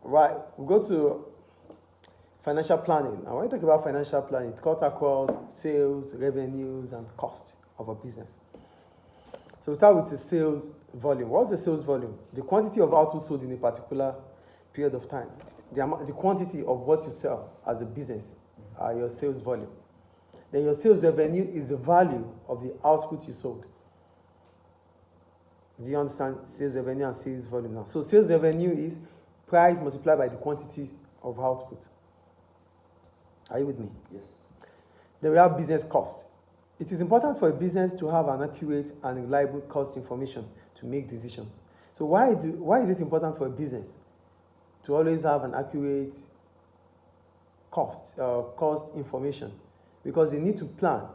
Right, we go to financial planning. And when we talk about financial planning, it cuts across sales, revenues, and cost of a business. So we start with the sales volume. What's the sales volume? The quantity of output sold in a particular period of time. The quantity of what you sell as a business are your sales volume. Then your sales revenue is the value of the output you sold. Do you understand sales revenue and sales volume now? So sales revenue is price multiplied by the quantity of output. Are you with me? Yes. Then we have business cost. It is important for a business to have an accurate and reliable cost information to make decisions. So why is it important for a business to always have an accurate cost information? Because they need to plan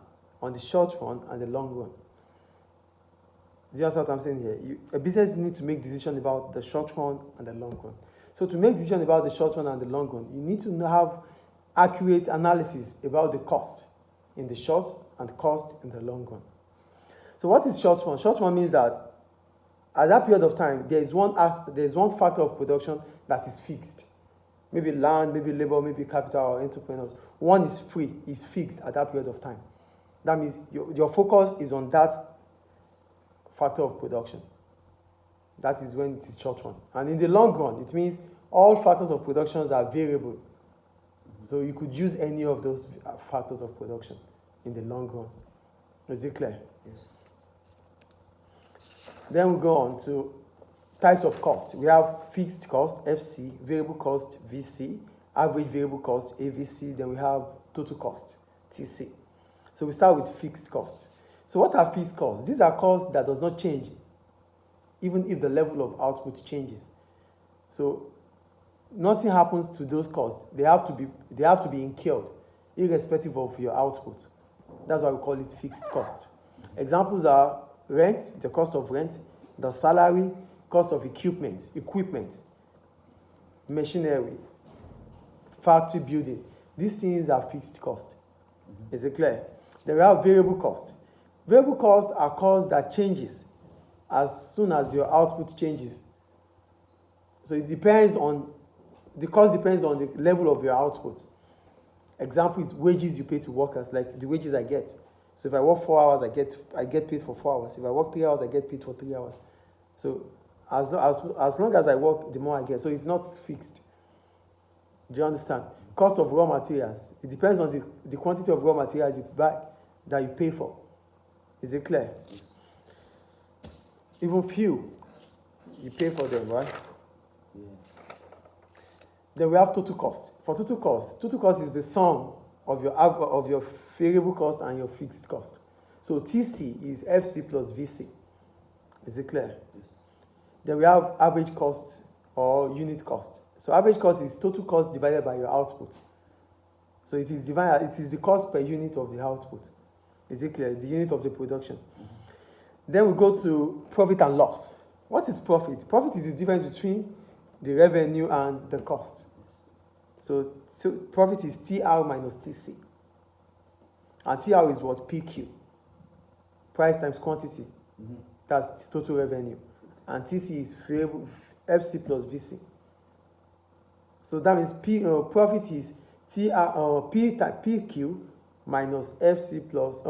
on the short run and the long run. Do you understand what I'm saying here? A business needs to make decisions about the short run and the long run. So to make decisions about the short run and the long run, you need to have accurate analysis about the cost in the short and the cost in the long run. So what is short run? Short run means that at that period of time, there is one factor of production that is fixed. Maybe land, maybe labor, maybe capital or entrepreneurs. One is free, is fixed at that period of time. That means your focus is on that factor of production. That is when it is short run. And in the long run, it means all factors of production are variable. So you could use any of those factors of production in the long run. Is it clear? Yes. Then we go on to types of cost. We have fixed cost, FC, variable cost, VC, average variable cost, AVC, then we have total cost, TC. So we start with fixed cost. So what are fixed costs? These are costs that does not change, even if the level of output changes. So nothing happens to those costs. They have to be incurred, irrespective of your output. That's why we call it fixed cost. Examples are rent, the cost of rent, the salary, cost of equipment, machinery, factory building. These things are fixed cost. Is it clear? Then we have variable cost. Variable costs are costs that changes as soon as your output changes. So the cost depends on the level of your output. Example is wages you pay to workers, like the wages I get. So if I work 4 hours, I get paid for 4 hours. If I work 3 hours, I get paid for 3 hours. So as long as I work, the more I get. So it's not fixed. Do you understand? Cost of raw materials. It depends on the quantity of raw materials you buy that you pay for. Is it clear? Even fuel, you pay for them, right? Yeah. Then we have total cost. For total cost is the sum of your variable cost and your fixed cost. So TC is FC plus VC. Is it clear? Yes. Then we have average cost or unit cost. So average cost is total cost divided by your output. So it is the cost per unit of the output. Is it clear? The unit of the production. Then we go to profit and loss. What is profit? Profit is the difference between the revenue and the cost. So profit is TR minus TC. And TR is what? PQ. Price times quantity. That's total revenue. And TC is FC plus VC. So that means profit is PQ minus FC plus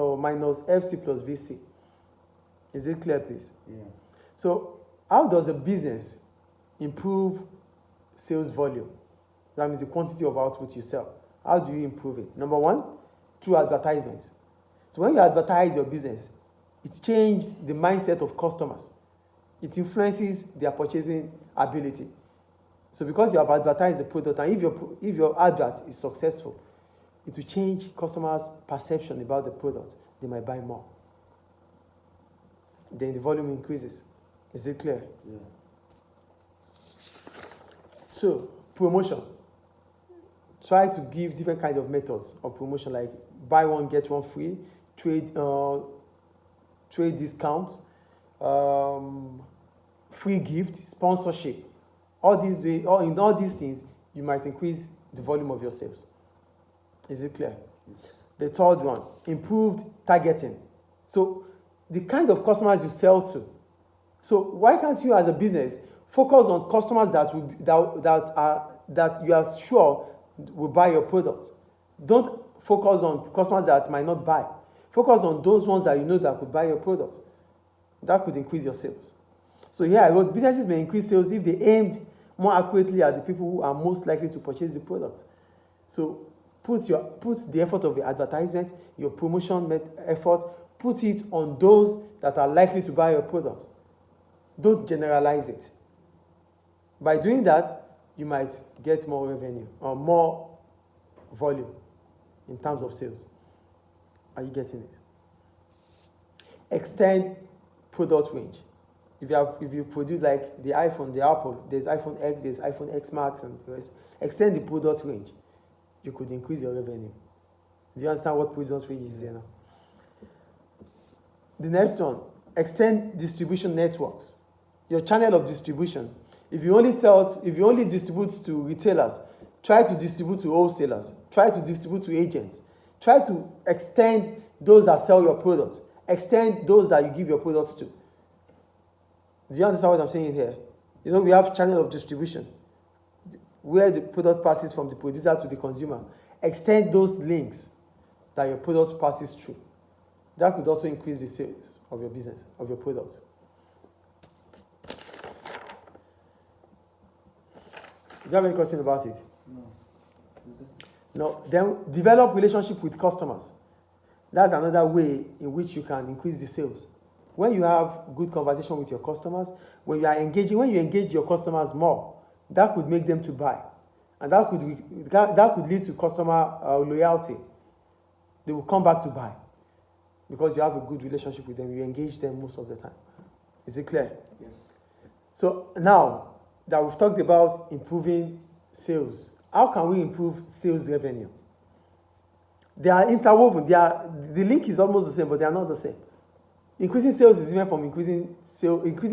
VC. Is it clear, please? Yeah. So how does a business improve sales volume? That means the quantity of output you sell. How do you improve it? Number one, through advertisements. So when you advertise your business, it changes the mindset of customers. It influences their purchasing ability. So because you have advertised the product, and if your advert is successful, it will change customers' perception about the product. They might buy more. Then the volume increases. Is it clear? Yeah. So, promotion. Try to give different kind of methods of promotion, like buy one, get one free, trade discounts, free gift, sponsorship. In all these things, you might increase the volume of your sales. Is it clear? Yes. The third one, improved targeting. So the kind of customers you sell to. So why can't you as a business focus on customers that that you are sure will buy your product. Don't focus on customers that might not buy. Focus on those ones that you know that could buy your product. That could increase your sales. So here I wrote, businesses may increase sales if they aimed more accurately at the people who are most likely to purchase the product. So put the effort of your advertisement, your promotion effort, put it on those that are likely to buy your product. Don't generalize it. By doing that, you might get more revenue or more volume in terms of sales. Are you getting it? Extend product range. If you produce like the iPhone, the Apple, there's iPhone X, there's iPhone X Max, and the rest. Extend the product range. You could increase your revenue. Do you understand what product range is here now? The next one, extend distribution networks. Your channel of distribution. If you only distribute to retailers, try to distribute to wholesalers. Try to distribute to agents. Try to extend those that sell your products. Extend those that you give your products to. Do you understand what I'm saying here? You know, we have channel of distribution where the product passes from the producer to the consumer. Extend those links that your product passes through. That could also increase the sales of your business, of your product. Do you have any question about it? No. No. Then develop relationship with customers. That's another way in which you can increase the sales. When you have good conversation with your customers, when you engage your customers more, that could make them to buy. And that could lead to customer loyalty. They will come back to buy because you have a good relationship with them. You engage them most of the time. Is it clear? Yes. So now that we've talked about improving sales, how can we improve sales revenue? They are interwoven. The link is almost the same, but they are not the same. Increasing sales is different from increasing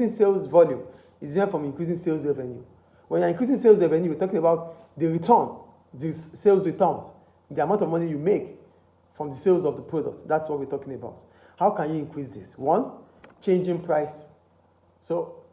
sales volume is different from increasing sales revenue. When you're increasing sales revenue, we're talking about the return, the sales returns, the amount of money you make from the sales of the product. That's what we're talking about. How can you increase this? One, changing price. So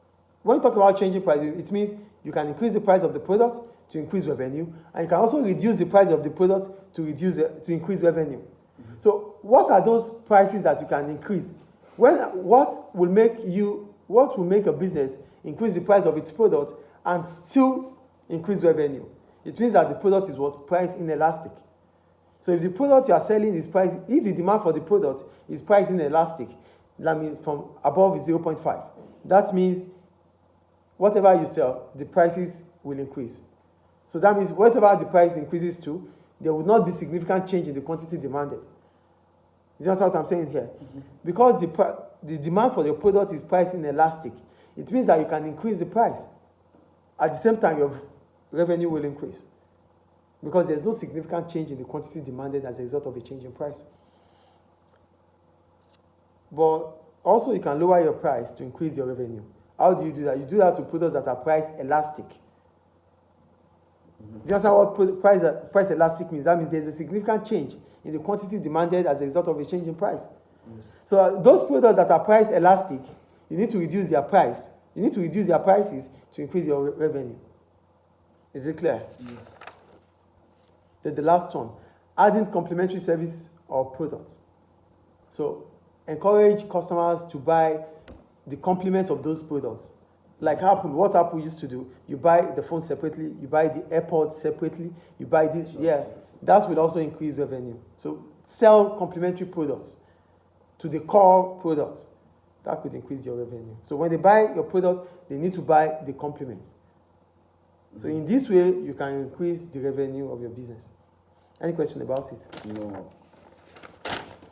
when you talk about changing price, it means you can increase the price of the product to increase revenue, and you can also reduce the price of the product to increase revenue. Mm-hmm. So what are those prices that you can increase? What will make a business increase the price of its product and still increase revenue? It means that the product is price inelastic. So if the product you are selling if the demand for the product is price inelastic, that means from above is 0.5. That means whatever you sell, the prices will increase. So that means whatever the price increases to, there will not be significant change in the quantity demanded. You understand what I'm saying here? Mm-hmm. Because the demand for your product is price inelastic, it means that you can increase the price. At the same time, your revenue will increase. Because there's no significant change in the quantity demanded as a result of a change in price. But also you can lower your price to increase your revenue. How do you do that? You do that to products that are price elastic. Mm-hmm. Do you understand what price elastic means? That means there's a significant change in the quantity demanded as a result of a change in price. Yes. So those products that are price elastic, you need to reduce their price. You need to reduce their prices to increase your revenue. Is it clear? Yes. Then the last one, adding complementary service or products. So encourage customers to buy the complement of those products. Like Apple, what Apple used to do, you buy the phone separately, you buy the AirPods separately, you buy this, that will also increase revenue. So sell complementary products to the core products. That could increase your revenue. So when they buy your products, they need to buy the complements. So in this way, you can increase the revenue of your business. Any question about it? No.